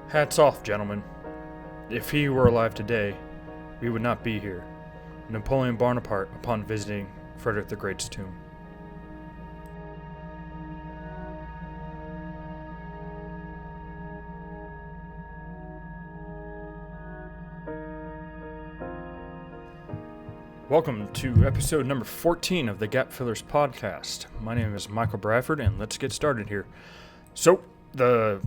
Hats off, gentlemen. If he were alive today, we would not be here. Napoleon Bonaparte upon visiting Frederick the Great's tomb. Welcome to episode number 14 of the Gap Fillers podcast. My name is Michael Bradford, and let's get started here. So, the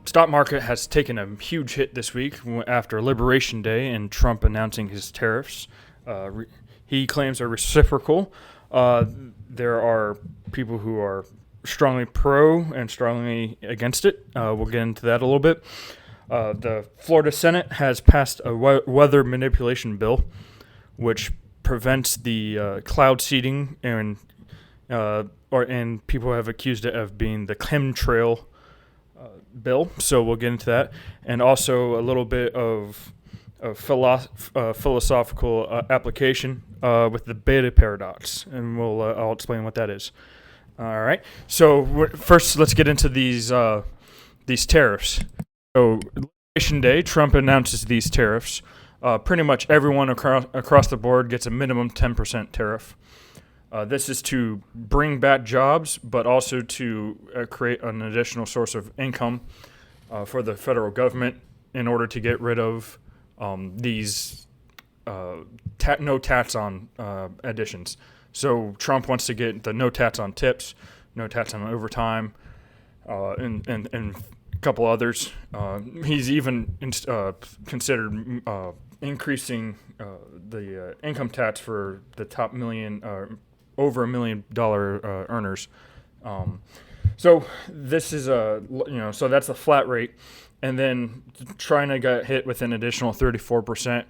stock market has taken a huge hit this week after Liberation Day and Trump announcing his tariffs. He claims are reciprocal. There are people who are strongly pro and strongly against it. We'll get into that a little bit. The Florida Senate has passed a weather manipulation bill, which prevents the cloud seeding, and people have accused it of being the chemtrail bill. So we'll get into that, and also a little bit of philosophical application with the beta paradox, and I'll explain what that is. All right. So first, let's get into these tariffs. So Liberation Day, Trump announces these tariffs. Pretty much everyone across the board gets a minimum 10% tariff. This is to bring back jobs, but also to create an additional source of income for the federal government in order to get rid of these no tax on additions. So Trump wants to get the no tax on tips, no tax on overtime, and a couple others. He's even considered increasing the income tax for the top over $1 million earners. So this is so that's a flat rate, and then China got hit with an additional 34%,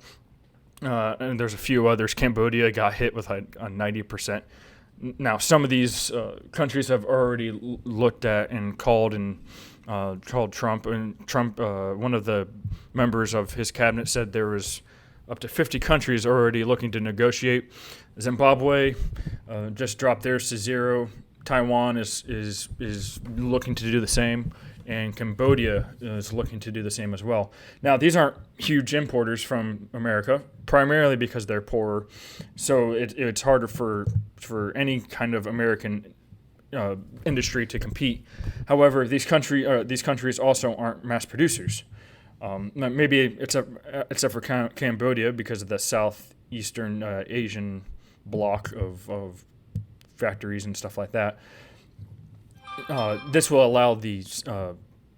and there's a few others. Cambodia got hit with a 90%. Now, some of these countries have already looked at and called Trump, and Trump, one of the members of his cabinet, said there was up to 50 countries already looking to negotiate. Zimbabwe just dropped theirs to zero. Taiwan is looking to do the same, and Cambodia is looking to do the same as well. Now, these aren't huge importers from America, primarily because they're poorer, so it's harder for any kind of American industry to compete. However, these countries also aren't mass producers. Maybe except for Cambodia, because of the southeastern Asian block of factories and stuff like that. This will allow these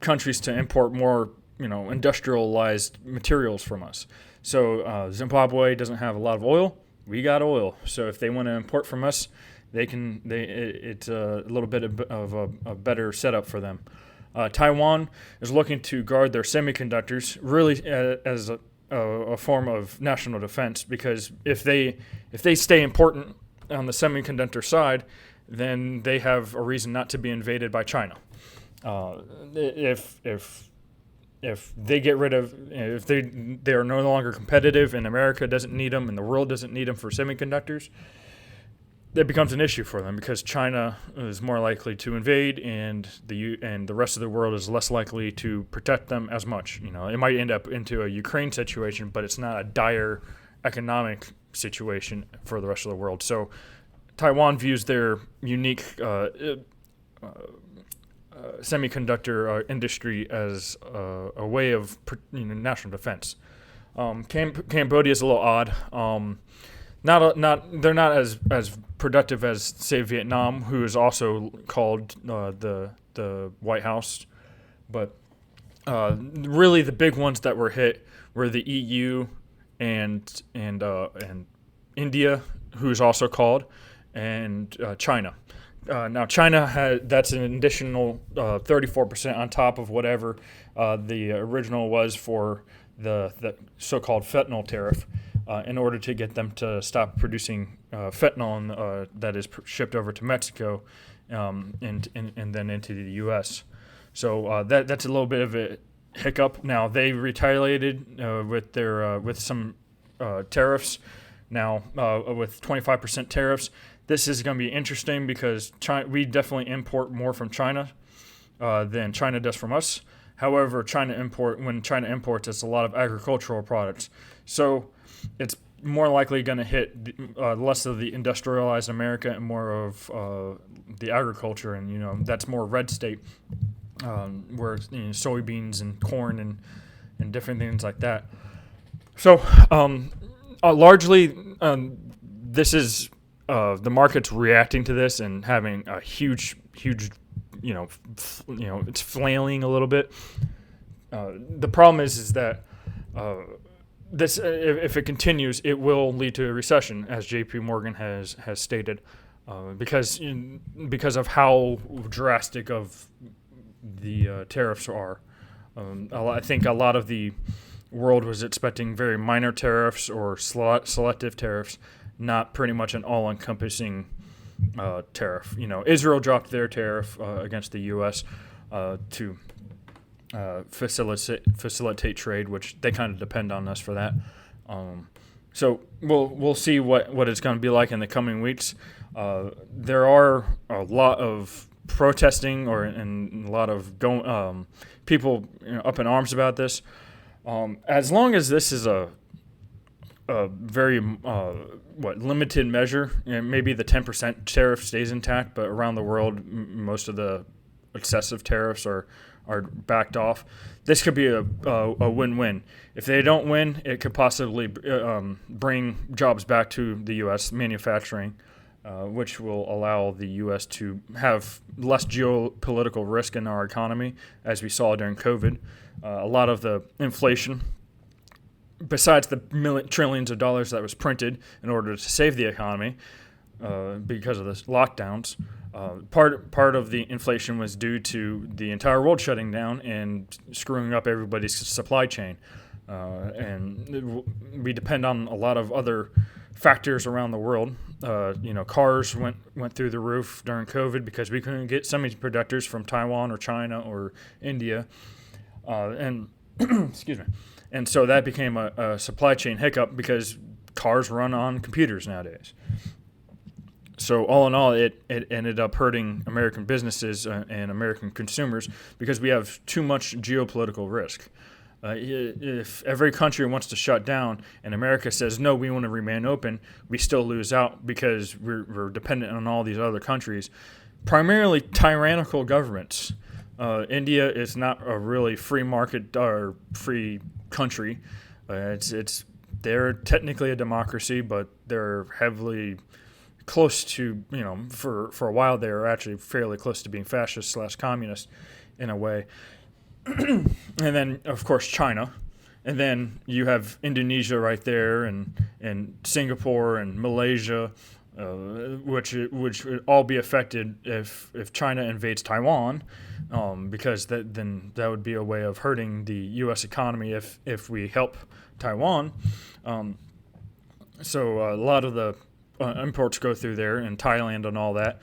countries to import more, industrialized materials from us. So Zimbabwe doesn't have a lot of oil. We got oil. So if they want to import from us, it's a little bit of a better setup for them. Taiwan is looking to guard their semiconductors, really as a form of national defense, because if they stay important on the semiconductor side, then they have a reason not to be invaded by China. If they get rid of, if they are no longer competitive, and America doesn't need them, and the world doesn't need them for semiconductors, that becomes an issue for them, because China is more likely to invade, and the rest of the world is less likely to protect them as much. It might end up into a Ukraine situation, but it's not a dire economic situation for the rest of the world. So Taiwan views their unique semiconductor industry as a way of national defense. Cambodia is a little odd. They're not as productive as, say, Vietnam, who is also called the White House, but really the big ones that were hit were the EU and India, who is also called, and China. Now China that's an additional 34% on top of whatever the original was for the so-called fentanyl tariff. In order to get them to stop producing fentanyl that is shipped over to Mexico and then into the U.S. So that's a little bit of a hiccup. Now, they retaliated with some tariffs. Now, with 25% tariffs, this is going to be interesting because we definitely import more from China than China does from us. However, when China imports, it's a lot of agricultural products. So it's more likely going to hit less of the industrialized America and more of the agriculture, and that's more red state, where soybeans and corn and different things like that. So largely, this is the market's reacting to this and having a huge, it's flailing a little bit. The problem is that this, if it continues, it will lead to a recession, as J.P. Morgan has stated, because of how drastic of the tariffs are. I think a lot of the world was expecting very minor tariffs or selective tariffs, not pretty much an all-encompassing tariff. Israel dropped their tariff against the U.S. To facilitate trade, which they kind of depend on us for that. So we'll see what it's going to be like in the coming weeks. There are a lot of protesting and a lot of people up in arms about this. As long as this is a very limited measure, maybe the 10% tariff stays intact, but around the world, most of the excessive tariffs are backed off. This could be a win-win. If they don't win, it could possibly bring jobs back to the U.S. manufacturing, which will allow the U.S. to have less geopolitical risk in our economy, as we saw during COVID. A lot of the inflation, besides the trillions of dollars that was printed in order to save the economy because of the lockdowns, part of the inflation was due to the entire world shutting down and screwing up everybody's supply chain. And we depend on a lot of other factors around the world. Cars went through the roof during COVID because we couldn't get semiconductors from Taiwan or China or India. And excuse me. And so that became a supply chain hiccup because cars run on computers nowadays. So all in all, it ended up hurting American businesses and American consumers because we have too much geopolitical risk. If every country wants to shut down and America says, no, we want to remain open, we still lose out because we're dependent on all these other countries, primarily tyrannical governments. India is not a really free market or free country. They're technically a democracy, but they're heavily close to, for a while they were actually fairly close to being fascist/communist in a way. And then, of course, China. And then you have Indonesia right there and Singapore and Malaysia, which would all be affected if China invades Taiwan, because then that would be a way of hurting the U.S. economy if we help Taiwan. So a lot of the imports go through there, and Thailand and all that.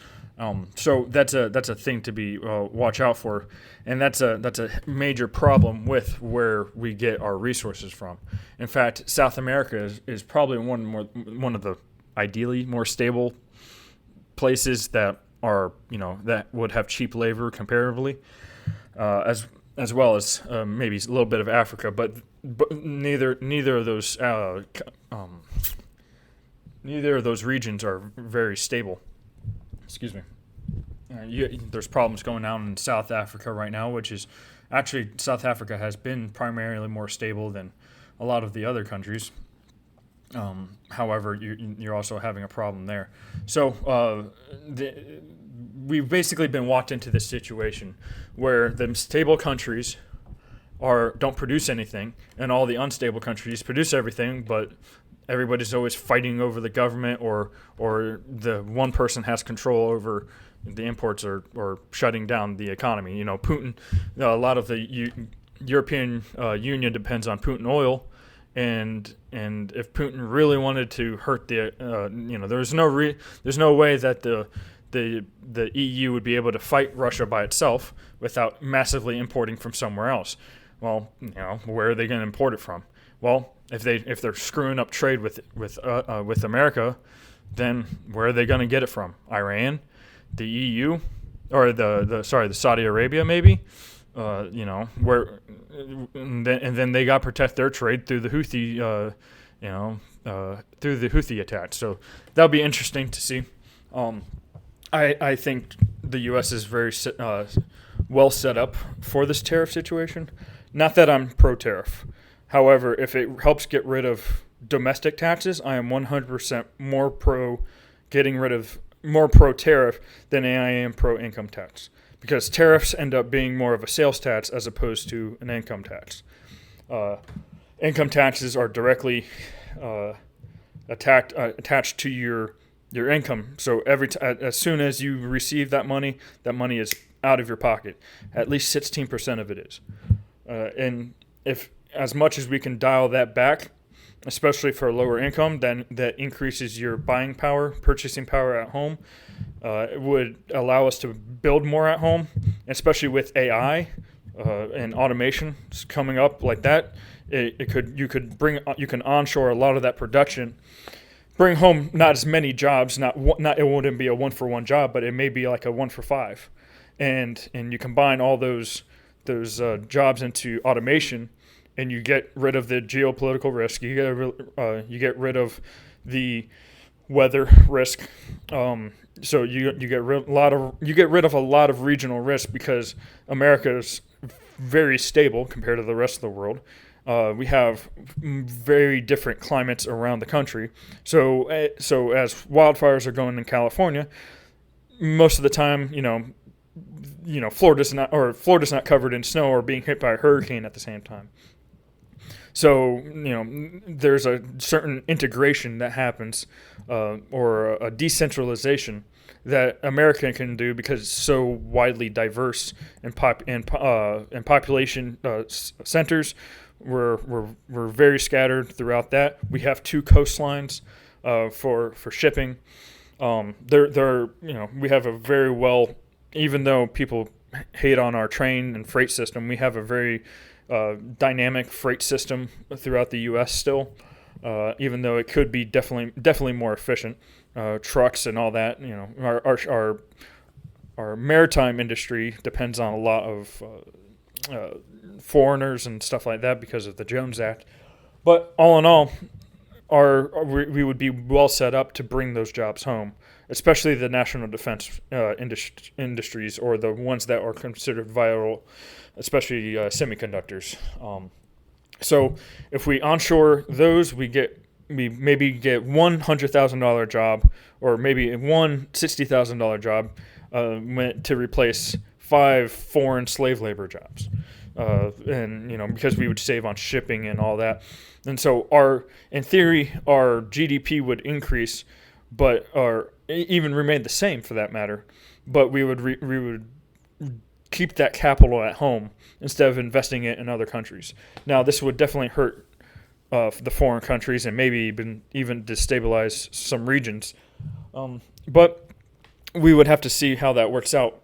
So that's a thing to be watch out for, and that's a major problem with where we get our resources from. In fact, South America is probably one of the ideally more stable places that are that would have cheap labor comparatively, as well as maybe a little bit of Africa, but neither of those regions are very stable. Excuse me. There's problems going on in South Africa right now, which is actually South Africa has been primarily more stable than a lot of the other countries. However, you're also having a problem there. So we've basically been walked into this situation where the stable countries don't produce anything, and all the unstable countries produce everything, but everybody's always fighting over the government, or the one person has control over the imports or shutting down the economy. Putin, a lot of the European Union depends on Putin oil, and if Putin really wanted to hurt there's no way that the EU would be able to fight Russia by itself without massively importing from somewhere else. Well, where are they going to import it from? Well, if they're screwing up trade with America, then where are they going to get it from? Iran, the EU, or the Saudi Arabia maybe. where and then they got to protect their trade through the Houthi, through the Houthi attacks. So that'll be interesting to see. I think the U.S. is very well set up for this tariff situation. Not that I'm pro-tariff. However, if it helps get rid of domestic taxes, I am 100% more pro-tariff than I am pro-income tax. Because tariffs end up being more of a sales tax as opposed to an income tax. Income taxes are directly attached to your income. So as soon as you receive that money is out of your pocket. At least 16% of it is. And if as much as we can dial that back, especially for a lower income, then that increases your buying power, purchasing power at home. It would allow us to build more at home, especially with AI and automation coming up like that. You can onshore a lot of that production, bring home not as many jobs. Not it wouldn't be a 1-for-1 job, but it may be like a 1-for-5, and you combine all those jobs into automation. And you get rid of the geopolitical risk. You get rid of the weather risk. So you get rid of a lot of regional risk because America is very stable compared to the rest of the world. We have very different climates around the country. So as wildfires are going in California, most of the time, Florida's not covered in snow or being hit by a hurricane at the same time. So, there's a certain integration that happens or a decentralization that America can do because it's so widely diverse in population centers. We're very scattered throughout that. We have 2 coastlines for shipping. We have a very well, even though people hate on our train and freight system, we have a very dynamic freight system throughout the U.S. still, even though it could be definitely more efficient. Trucks and all that, our maritime industry depends on a lot of foreigners and stuff like that because of the Jones Act. But all in all, we would be well set up to bring those jobs home, especially the national defense industries or the ones that are considered vital, especially semiconductors. So if we onshore those, we maybe get $100,000 job or maybe one $60,000 job to replace 5 foreign slave labor jobs. Because we would save on shipping and all that. And so in theory, our GDP would increase, or even remain the same for that matter. But we would keep that capital at home instead of investing it in other countries. Now, this would definitely hurt the foreign countries and maybe even destabilize some regions. But we would have to see how that works out.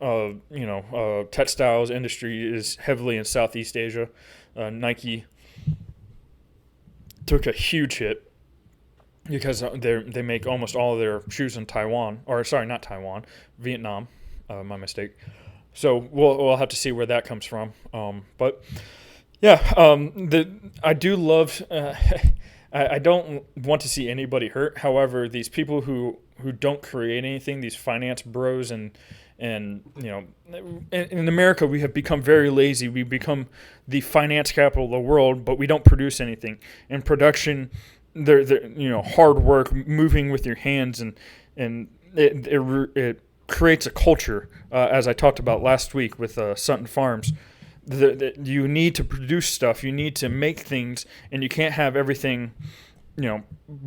Textiles industry is heavily in Southeast Asia. Nike took a huge hit because they make almost all of their shoes in Vietnam. My mistake. So we'll have to see where that comes from. But yeah, I do love. I don't want to see anybody hurt. However, these people who don't create anything, these finance bros, and in America we have become very lazy. We become the finance capital of the world, but we don't produce anything. In production, hard work, moving with your hands, and it creates a culture, as I talked about last week with Sutton Farms. You need to produce stuff, you need to make things, and you can't have everything,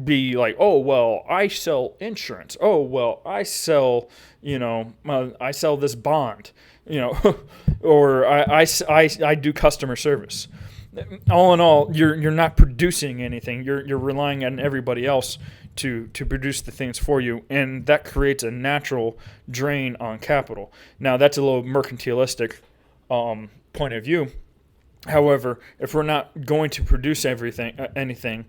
be like, oh, well, I sell insurance. Oh, well, I sell, I sell this bond, or I do customer service. All in all, you're not producing anything. You're relying on everybody else to produce the things for you, and that creates a natural drain on capital. Now, that's a little mercantilistic point of view. However, if we're not going to produce anything,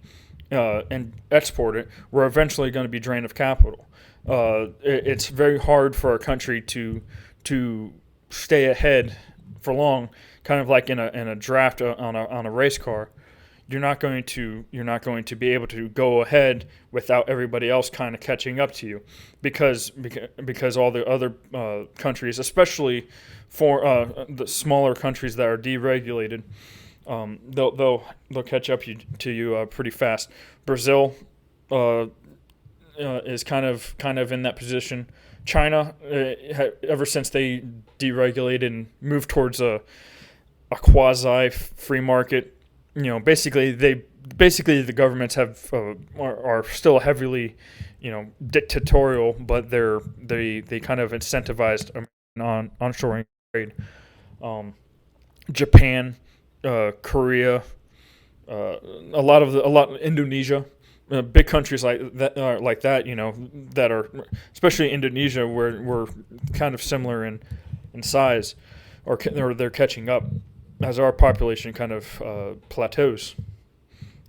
and export it, we're eventually going to be drained of capital. It's very hard for our country to stay ahead for long, kind of like in a draft on a race car. You're not going to be able to go ahead without everybody else kind of catching up to you, because all the other countries, especially for the smaller countries that are deregulated, they'll catch up to you pretty fast. Brazil is kind of in that position. China, ever since they deregulated and moved towards a quasi free market, basically the governments are still heavily, dictatorial, but they kind of incentivized on onshoring trade. Japan, Korea, Indonesia, big countries like that, that are, especially Indonesia, where we're kind of similar in size, or they're catching up as our population kind of plateaus.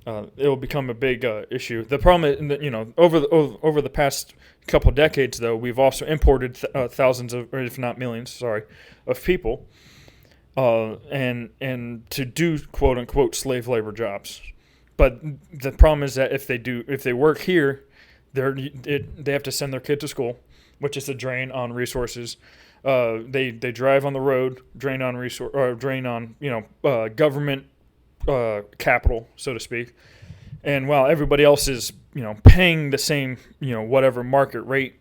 It will become a big issue. The problem is that, over the past couple decades, though, we've also imported thousands of, or if not millions, sorry, of people, and to do quote unquote slave labor jobs. But the problem is that if they work here, they have to send their kid to school, which is a drain on resources. They drive on the road, drain on government capital, so to speak. And while everybody else is paying the same whatever market rate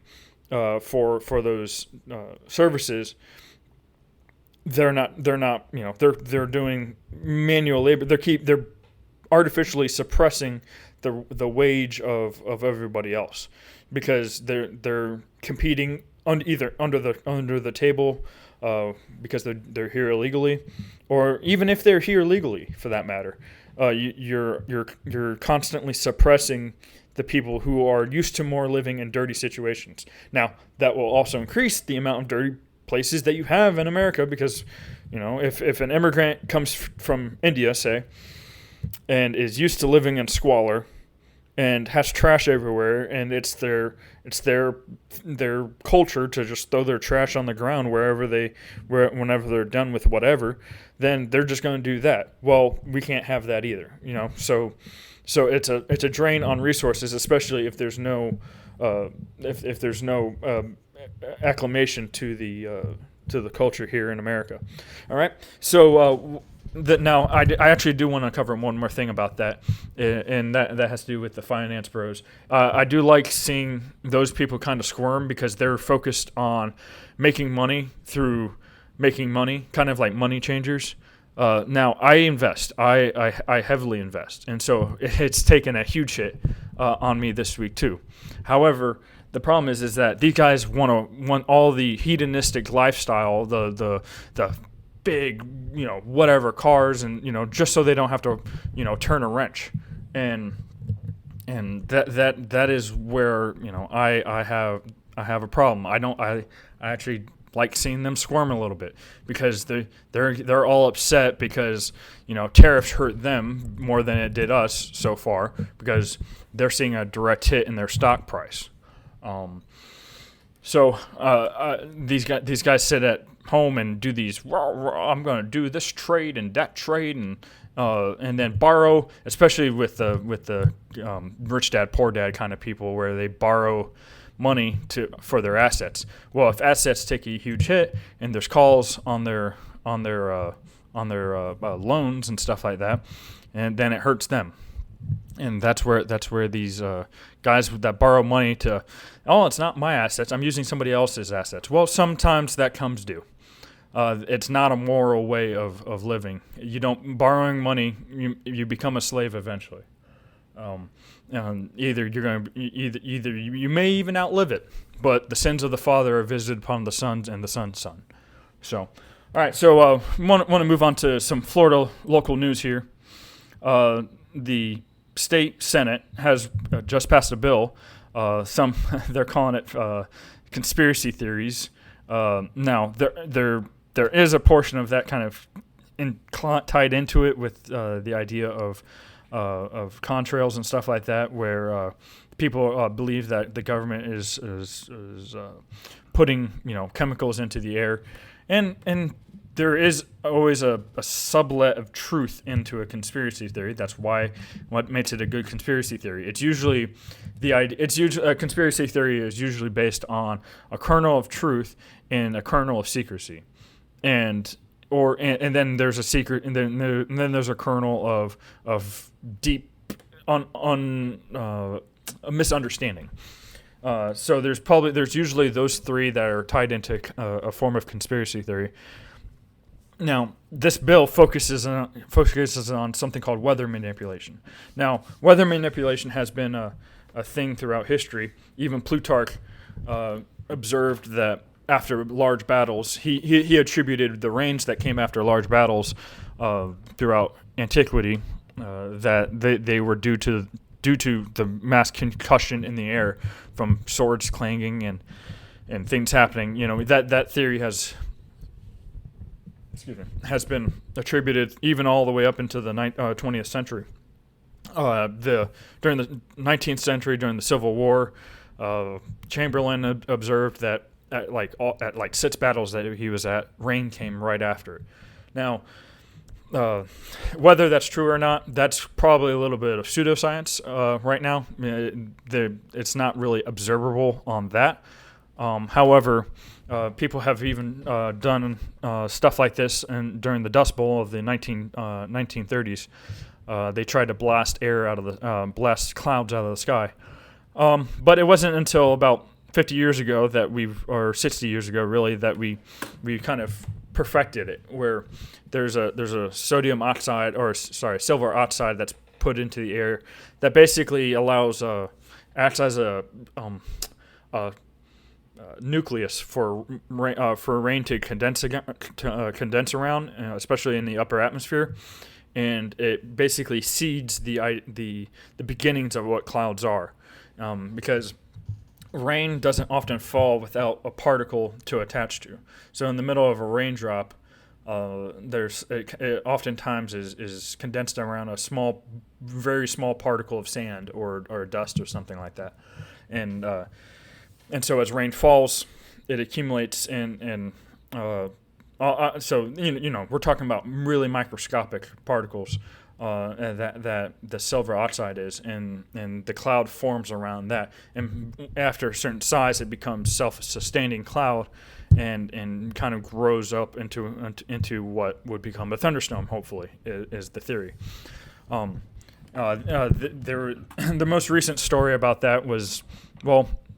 for those services, they're doing manual labor. They're artificially suppressing the wage of everybody else, because they're competing either under the table, because they're here illegally, or even if they're here legally, for that matter. You're constantly suppressing the people who are used to more living in dirty situations. Now, that will also increase the amount of dirty places that you have in America, because if an immigrant comes from India, say, and is used to living in squalor and has trash everywhere, and it's their culture to just throw their trash on the ground whenever they're done with whatever, then they're just going to do that. Well, we can't have that either, So it's a drain on resources, especially if there's no acclimation to the culture here in America. All right, so. Now, I actually do want to cover one more thing about that, and that has to do with the finance bros. I do like seeing those people kind of squirm, because they're focused on making money through making money, kind of like money changers. Now, I invest. I heavily invest, and so it's taken a huge hit on me this week too. However, the problem is that these guys want all the hedonistic lifestyle, the big, whatever cars, and just so they don't have to, turn a wrench, and that is where I have a problem. I actually like seeing them squirm a little bit, because they're all upset because tariffs hurt them more than it did us so far, because they're seeing a direct hit in their stock price. So these guys sit at home and do these, I'm going to do this trade and that trade, and then borrow, especially with the rich dad poor dad kind of people, where they borrow money for their assets. Well, if assets take a huge hit and there's calls on their loans and stuff like that, and then it hurts them. And that's where these guys that borrow money it's not my assets, I'm using somebody else's assets. Well, sometimes that comes due. It's not a moral way of living. Borrowing money, you become a slave eventually. Either you may even outlive it, but the sins of the father are visited upon the sons and the son's son. So, all right. So, want to move on to some Florida local news here. The state Senate has just passed a bill. They're calling it conspiracy theories. Now, there is a portion of that kind of tied into it with the idea of contrails and stuff like that, where people believe that the government is putting chemicals into the air, and there is always a sublet of truth into a conspiracy theory. That's why what makes it a good conspiracy theory. It's usually the idea. It's usually a conspiracy theory is usually based on a kernel of truth and a kernel of secrecy, and then there's a secret, and then there's a kernel of deep a misunderstanding. So there's usually those three that are tied into a form of conspiracy theory. Now, this bill focuses on something called weather manipulation. Now, weather manipulation has been a thing throughout history. Even Plutarch observed that after large battles, he attributed the rains that came after large battles throughout antiquity that they were due to the mass concussion in the air from swords clanging and things happening. That theory has been attributed even all the way up into the 20th century. During the 19th century, during the Civil War, Chamberlain observed that at 6 battles that he was at, rain came right after it. Now, whether that's true or not, that's probably a little bit of pseudoscience right now. It's not really observable on that. However, people have even done stuff like this, and during the Dust Bowl of the 1930s, they tried to blast clouds out of the sky. But it wasn't until about 50 years ago or 60 years ago, really, that we kind of perfected it, where there's a silver oxide that's put into the air that basically acts as a nucleus for rain to condense around, especially in the upper atmosphere, and it basically seeds the beginnings of what clouds are, because rain doesn't often fall without a particle to attach to. So in the middle of a raindrop, it oftentimes is condensed around a very small particle of sand or dust or something like that, and so as rain falls, it accumulates so we're talking about really microscopic particles that the silver oxide is, and the cloud forms around that, and after a certain size, it becomes self-sustaining cloud, and kind of grows up into what would become a thunderstorm. Hopefully, is the theory. The most recent story about that was,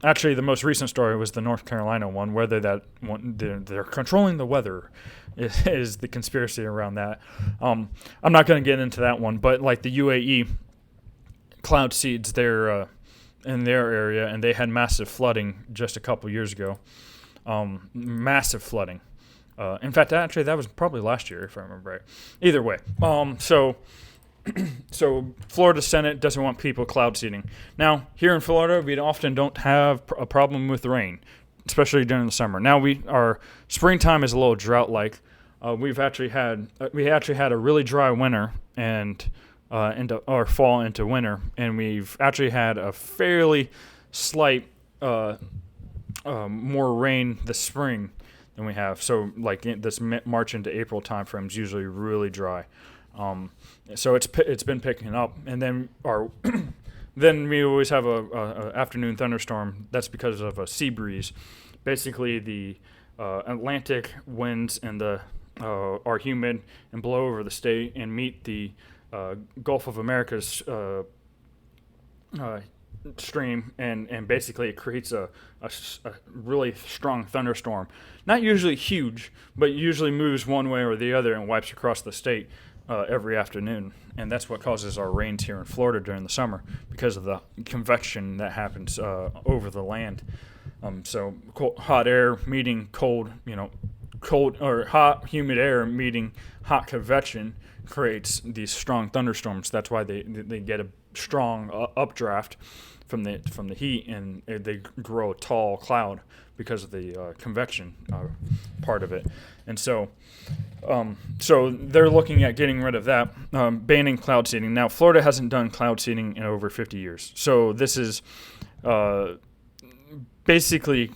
actually, the most recent story was the North Carolina one, whether they're controlling the weather is the conspiracy around that. I'm not going to get into that one, but like the UAE cloud seeds there in their area, and they had massive flooding just a couple years ago. Massive flooding. In fact, actually, that was probably last year, if I remember right. Either way, so Florida Senate doesn't want people cloud seeding. Now, here in Florida, we often don't have a problem with rain, especially during the summer. Now, our springtime is a little drought-like. We actually had a really dry winter and fall into winter, and we've actually had a fairly slight more rain this spring than we have. So, like this March into April timeframe is usually really dry. So it's been picking up, and then then we always have a afternoon thunderstorm. That's because of a sea breeze. Basically, the Atlantic winds and are humid and blow over the state and meet the Gulf of America's stream, and basically it creates a really strong thunderstorm. Not usually huge, but usually moves one way or the other and wipes across the state every afternoon. And that's what causes our rains here in Florida during the summer, because of the convection that happens over the land. So hot air meeting cold or hot, humid air meeting hot convection creates these strong thunderstorms. That's why they get a strong updraft from the heat, and they grow a tall cloud because of the convection part of it. And so they're looking at getting rid of that, banning cloud seeding. Now, Florida hasn't done cloud seeding in over 50 years. So this is basically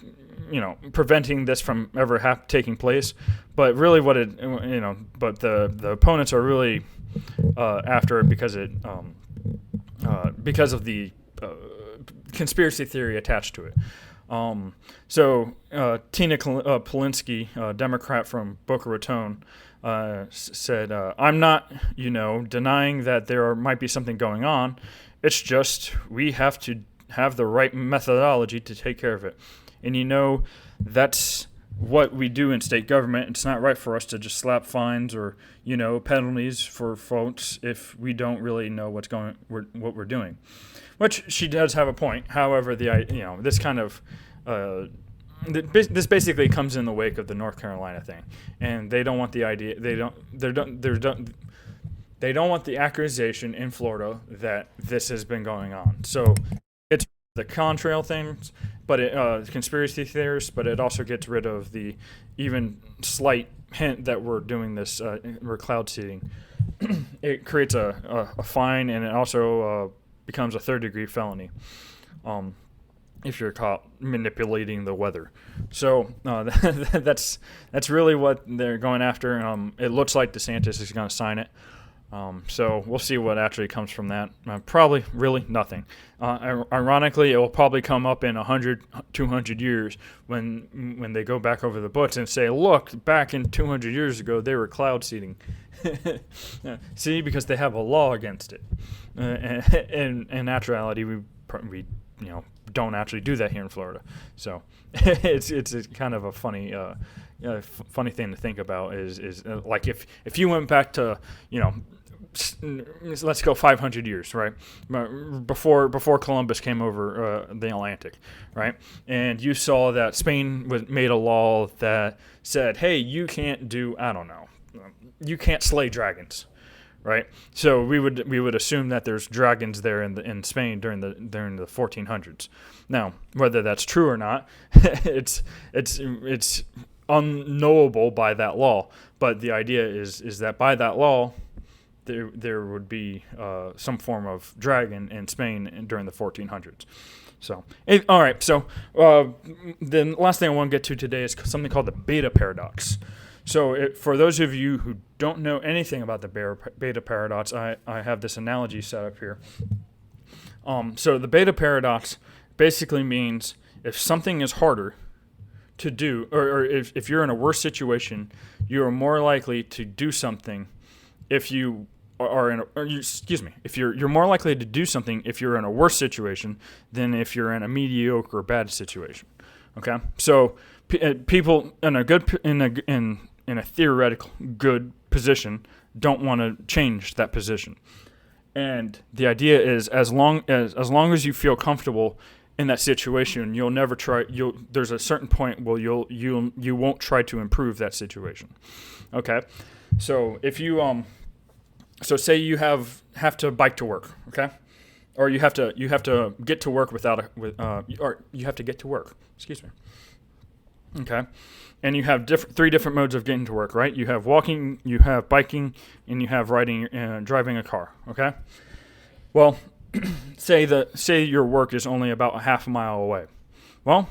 preventing this from ever taking place. But really, but the opponents are really after it because because of the conspiracy theory attached to it. Tina Polinsky, Democrat from Boca Raton, said, "I'm not, denying that there might be something going on. It's just we have to have the right methodology to take care of it. And that's what we do in state government. It's not right for us to just slap fines or, penalties for folks if we don't really know what we're doing." Which she does have a point. However, this kind of this basically comes in the wake of the North Carolina thing, and they don't want the idea. They don't want the accusation in Florida that this has been going on. So it's the contrail things, but conspiracy theorists, but it also gets rid of the even slight hint that we're doing this. We're cloud seeding. It creates a fine, and it also becomes a third-degree felony if you're caught manipulating the weather. So that's really what they're going after. It looks like DeSantis is going to sign it. So we'll see what actually comes from that. Probably really nothing. Ironically, it will probably come up in 100, 200 years when they go back over the books and say, look, back in 200 years ago, they were cloud seeding. See, because they have a law against it. In actuality, we don't actually do that here in Florida. So it's kind of a funny funny thing to think about is like if you went back to let's go 500 years, right? Before Columbus came over the Atlantic, right? And you saw that Spain made a law that said, hey, you can't you can't slay dragons, right? So we would assume that there's dragons there in Spain during the 1400s. Now, whether that's true or not, it's unknowable by that law. But the idea is that by that law, there would be some form of dragon in Spain during the 1400s. So, all right. So the last thing I want to get to today is something called the beta paradox. So for those of you who don't know anything about the beta paradox, I have this analogy set up here. So the beta paradox basically means if something is harder to do, or if you're in a worse situation, you are more likely to do something if you if you're more likely to do something if you're in a worse situation than if you're in a mediocre or bad situation. Okay, so people in a theoretical good position don't want to change that position, and the idea is as long as you feel comfortable in that situation, you'll never try. There's a certain point where you won't try to improve that situation. Okay, so if you so say you have to bike to work, okay, or you have to get to work or you have to get to work. Excuse me. Okay, and you have three different modes of getting to work, right? You have walking, you have biking, and you have driving a car. Okay, well, say your work is only about a half a mile away. Well,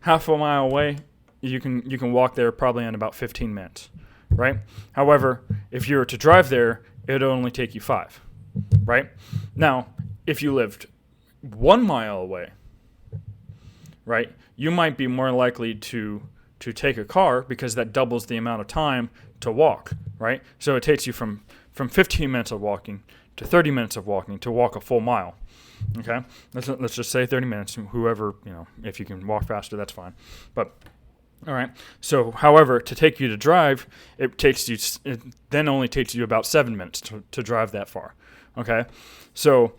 half a mile away, you can walk there probably in about 15 minutes, right? However, if you were to drive there, it would only take you 5, right? Now, if you lived 1 mile away, right, you might be more likely to take a car because that doubles the amount of time to walk, right? So it takes you from 15 minutes of walking to 30 minutes of walking to walk a full mile. Okay, let's just say 30 minutes. Whoever, if you can walk faster, that's fine. But all right. So, however, to take you to drive, it then only takes you about 7 minutes to drive that far. Okay, so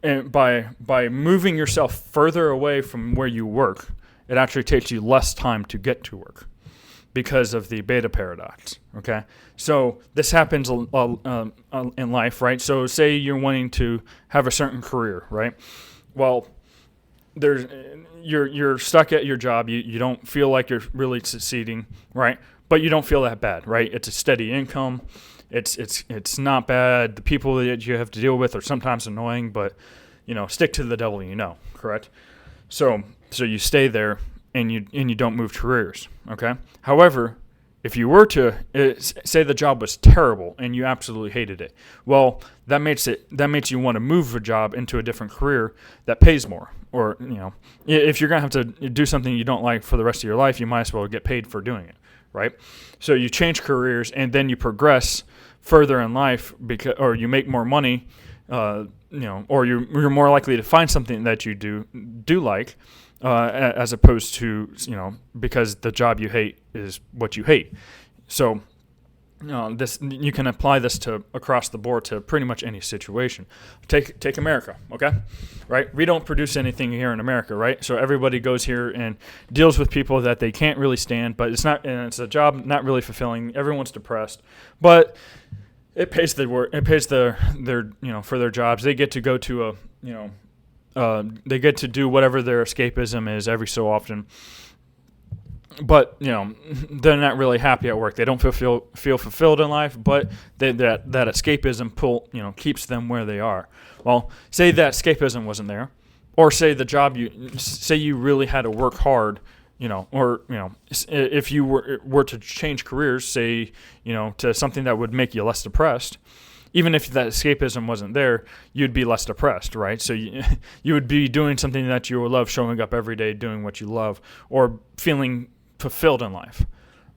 and by moving yourself further away from where you work, it actually takes you less time to get to work because of the beta paradox. Okay, so this happens in life, right? So say you're wanting to have a certain career, right? Well, you're stuck at your job. You don't feel like you're really succeeding, right? But you don't feel that bad, right? It's a steady income. It's not bad. The people that you have to deal with are sometimes annoying, but stick to the devil, correct? So you stay there, and you don't move careers. Okay. However, if you were to say the job was terrible and you absolutely hated it, well, that makes you want to move a job into a different career that pays more. Or if you're gonna have to do something you don't like for the rest of your life, you might as well get paid for doing it, right? So you change careers and then you progress further in life or you make more money, or you're more likely to find something that you do like. As opposed to, because the job you hate is what you hate. So this, you can apply this to across the board to pretty much any situation. Take America, okay? Right? We don't produce anything here in America, right? So everybody goes here and deals with people that they can't really stand, but it's a job not really fulfilling. Everyone's depressed, but it pays their for their jobs. They get to go to they get to do whatever their escapism is every so often, but they're not really happy at work. They don't feel fulfilled in life, but that escapism keeps them where they are. Well, say that escapism wasn't there, or say the job you really had to work hard, if you were to change careers, say to something that would make you less depressed. Even if that escapism wasn't there, you'd be less depressed, right? So you would be doing something that you love, showing up every day, doing what you love, or feeling fulfilled in life.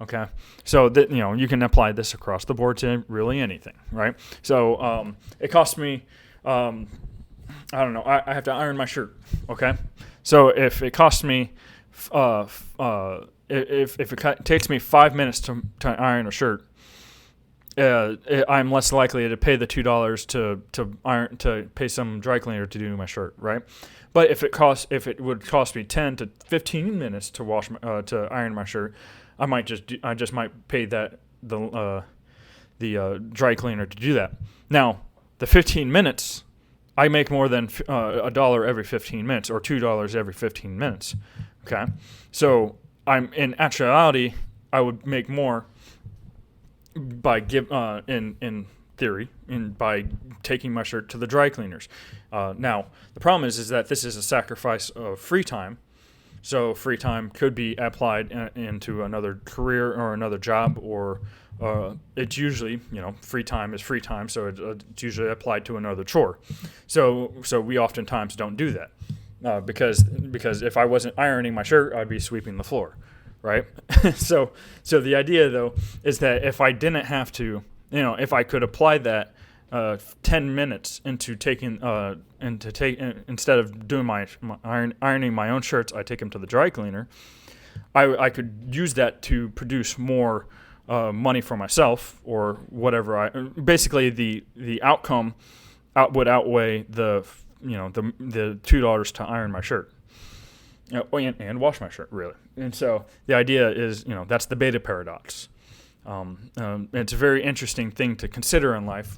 Okay, so that you can apply this across the board to really anything, right? So it costs me, I don't know, I have to iron my shirt. Okay, so if it costs me, if it takes me 5 minutes to iron a shirt. I'm less likely to pay the $2 to pay some dry cleaner to do my shirt, right? But if it would cost me 10 to 15 minutes to to iron my shirt, I just might pay the dry cleaner to do that. Now, the 15 minutes, I make more than $1 every 15 minutes or $2 every 15 minutes. Okay, so in actuality, I would make more by in theory, by taking my shirt to the dry cleaners. Now, the problem is that this is a sacrifice of free time. So free time could be applied into another career or another job, or it's usually, free time is free time, so it's usually applied to another chore. So we oftentimes don't do that because if I wasn't ironing my shirt, I'd be sweeping the floor. Right? So the idea, though, is that if I didn't have to, if I could apply that 10 minutes into instead of doing ironing my own shirts, I take them to the dry cleaner. I could use that to produce more money for myself or whatever. Basically the outcome would outweigh the $2 to iron my shirt. And wash my shirt, really. And so the idea is, that's the beta paradox. It's a very interesting thing to consider in life.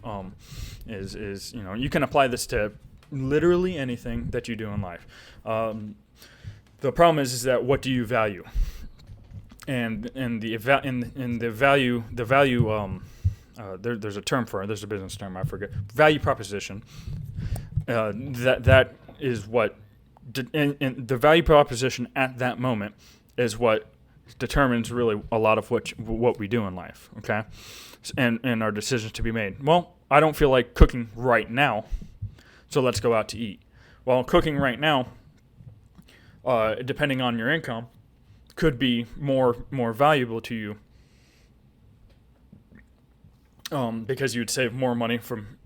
You can apply this to literally anything that you do in life. The problem is that what do you value? And the value. There's a term for it. There's a business term, I forget. Value proposition. That is what. And the value proposition at that moment is what determines really a lot of what we do in life, okay? And our decisions to be made. Well, I don't feel like cooking right now, so let's go out to eat. Well, cooking right now, depending on your income, could be more valuable to you because you'd save more money from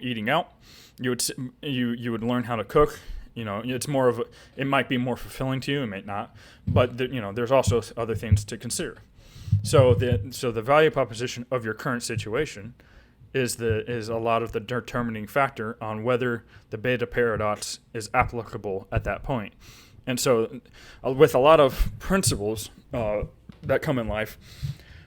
eating out. You would learn how to cook. It's more of it might be more fulfilling to you, it might not, but there's also other things to consider. So the value proposition of your current situation is a lot of the determining factor on whether the beta paradox is applicable at that point. And so, with a lot of principles that come in life,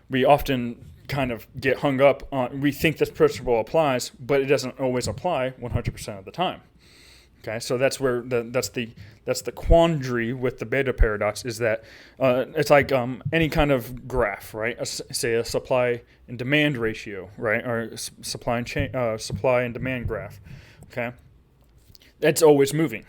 we often kind of get hung up on, we think this principle applies, but it doesn't always apply 100% of the time. Okay, so that's where that's the quandary with the beta paradox, is that it's like any kind of graph, right? Say a supply and demand ratio, right? Or supply and demand graph. Okay, that's always moving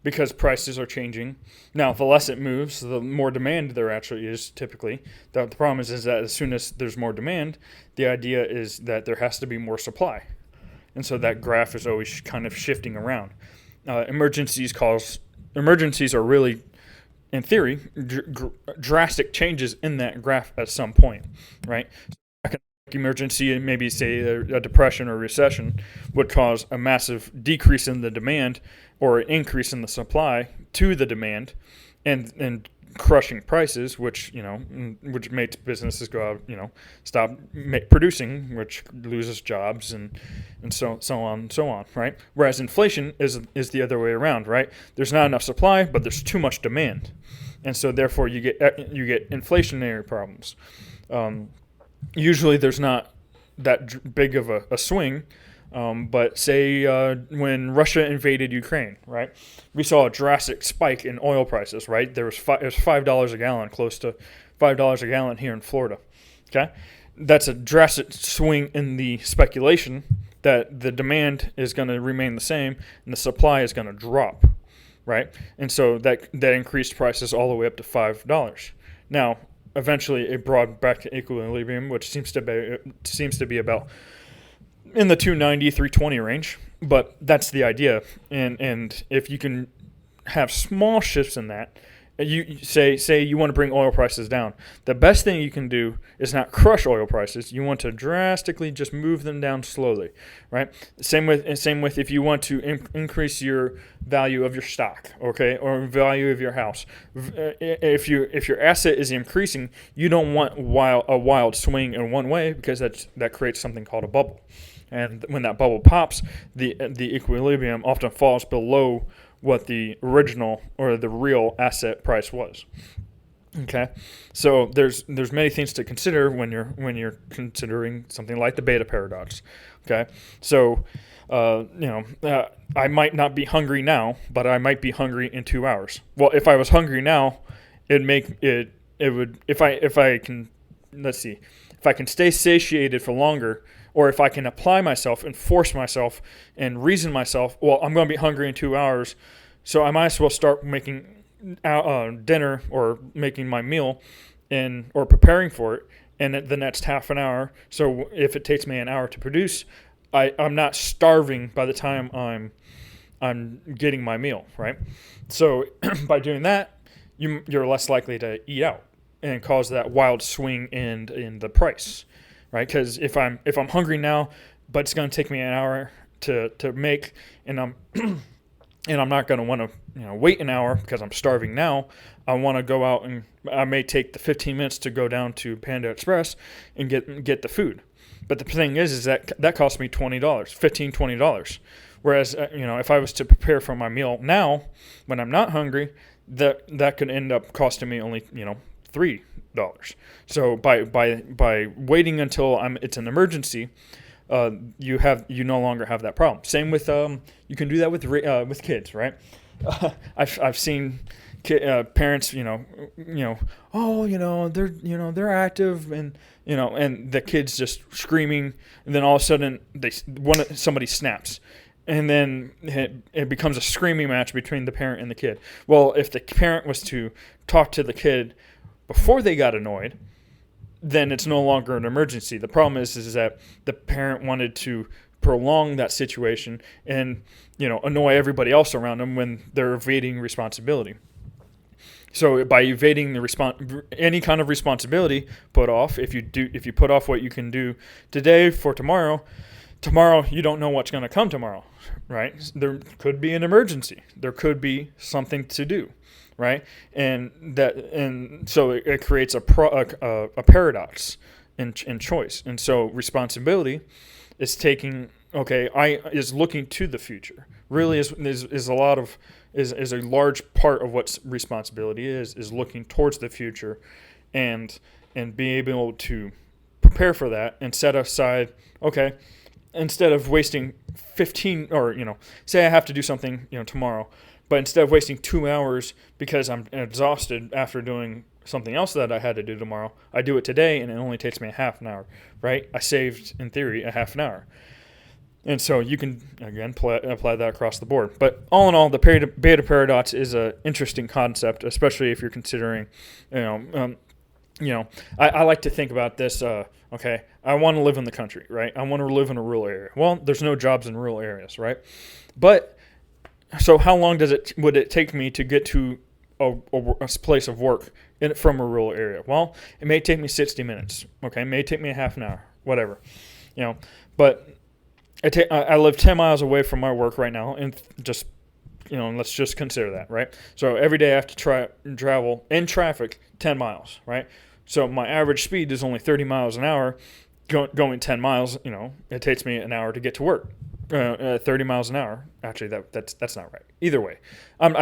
because prices are changing. Now, the less it moves, the more demand there actually is typically. The problem is that as soon as there's more demand, the idea is that there has to be more supply. And so that graph is always kind of shifting around. Emergencies are really, in theory, drastic changes in that graph at some point, right? Emergency and maybe say a depression or recession would cause a massive decrease in the demand or an increase in the supply to the demand, and crushing prices, which makes businesses go out, stop producing, which loses jobs and so on, right? Whereas inflation is the other way around, right? There's not enough supply, but there's too much demand, and so therefore you get inflationary problems. Usually there's not that big of a swing, but say when Russia invaded Ukraine, right? We saw a drastic spike in oil prices, right? It was $5 a gallon, close to $5 a gallon here in Florida. Okay, that's a drastic swing in the speculation that the demand is going to remain the same and the supply is going to drop, right? And so that increased prices all the way up to $5. Now, eventually it brought back to equilibrium, which seems to be about in the 290, 320 range. But that's the idea. And if you can have small shifts in that, you say you want to bring oil prices down. The best thing you can do is not crush oil prices. You want to drastically just move them down slowly, right? Same with if you want to increase your value of your stock, okay, or value of your house. If your asset is increasing, you don't want a wild swing in one way, because that creates something called a bubble. And when that bubble pops, the equilibrium often falls below what the original or the real asset price was. Okay, so there's many things to consider when you're considering something like the beta paradox. Okay, so I might not be hungry now, but I might be hungry in 2 hours. Well, if I was hungry now, if I can stay satiated for longer, or if I can apply myself and force myself and reason myself, well, I'm going to be hungry in 2 hours, so I might as well start making dinner or making my meal or preparing for it in the next half an hour. So if it takes me an hour to produce, I'm not starving by the time I'm getting my meal, right? So by doing that, you're less likely to eat out and cause that wild swing in the price. Right, because if I'm hungry now, but it's going to take me an hour to make, and I'm not going to want to wait an hour because I'm starving now. I want to go out, and I may take the 15 minutes to go down to Panda Express and get the food. But the thing is that costs me $20. Whereas if I was to prepare for my meal now when I'm not hungry, that could end up costing me only $3. So by waiting until it's an emergency, you no longer have that problem. Same with you can do that with kids, right? I've seen parents, they're active, and the kids just screaming, and then all of a sudden somebody snaps. And then it becomes a screaming match between the parent and the kid. Well, if the parent was to talk to the kid before they got annoyed, then it's no longer an emergency. The problem is that the parent wanted to prolong that situation and annoy everybody else around them when they're evading responsibility. So by evading any kind of responsibility put off, if you put off what you can do today for tomorrow you don't know what's going to come tomorrow, right? There could be an emergency. There could be something to do. Right, and so it creates a paradox in choice, and so responsibility is looking to the future. Really, is a large part of what responsibility is looking towards the future, and being able to prepare for that and set aside. Okay, instead of wasting 15 or say I have to do something tomorrow. But instead of wasting 2 hours because I'm exhausted after doing something else that I had to do tomorrow, I do it today and it only takes me a half an hour, right? I saved, in theory, a half an hour. And so you can, again, apply that across the board. But all in all, the beta paradox is an interesting concept, especially if you're considering, you know, I like to think about this. Okay, I want to live in the country, right? I want to live in a rural area. Well, there's no jobs in rural areas, right? But so how long would it take me to get to a place of work from a rural area? Well, it may take me 60 minutes. Okay, it may take me a half an hour, whatever, But I live 10 miles away from my work right now, and just let's just consider that, right? So every day I have to travel in traffic 10 miles, right? So my average speed is only 30 miles an hour. Going 10 miles, it takes me an hour to get to work. 30 miles an hour. Actually, that's not right. Either way, I'm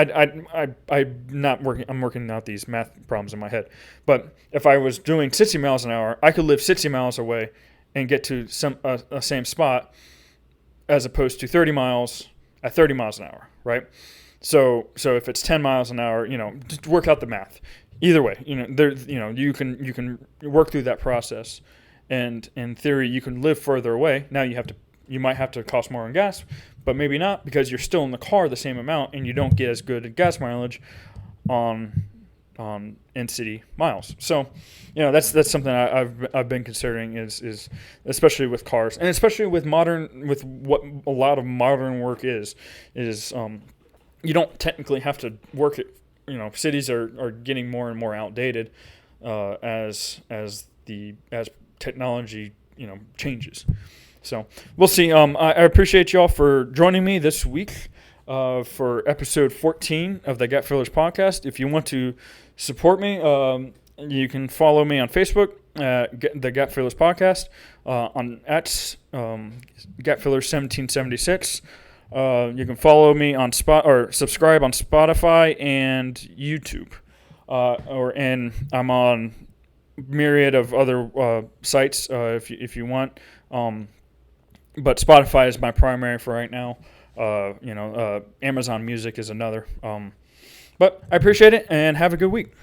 not working. I'm working out these math problems in my head. But if I was doing 60 miles an hour, I could live 60 miles away and get to a same spot, as opposed to 30 miles at 30 miles an hour, right? So if it's 10 miles an hour, just work out the math. Either way, you can work through that process, and in theory, you can live further away. Now you might have to cost more on gas, but maybe not, because you're still in the car the same amount, and you don't get as good gas mileage on in-city miles. So, that's something I've been considering is especially with cars, and especially with what a lot of modern work is you don't technically have to work at, cities are getting more and more outdated as technology changes. So we'll see. I appreciate y'all for joining me this week for episode 14 of the Gap Fillers podcast. If you want to support me, you can follow me on Facebook, the Gap Fillers podcast, at Gap Fillers 1776. You can follow me on subscribe on Spotify and YouTube, and I'm on myriad of other sites if you want. But Spotify is my primary for right now. Amazon Music is another. But I appreciate it, and have a good week.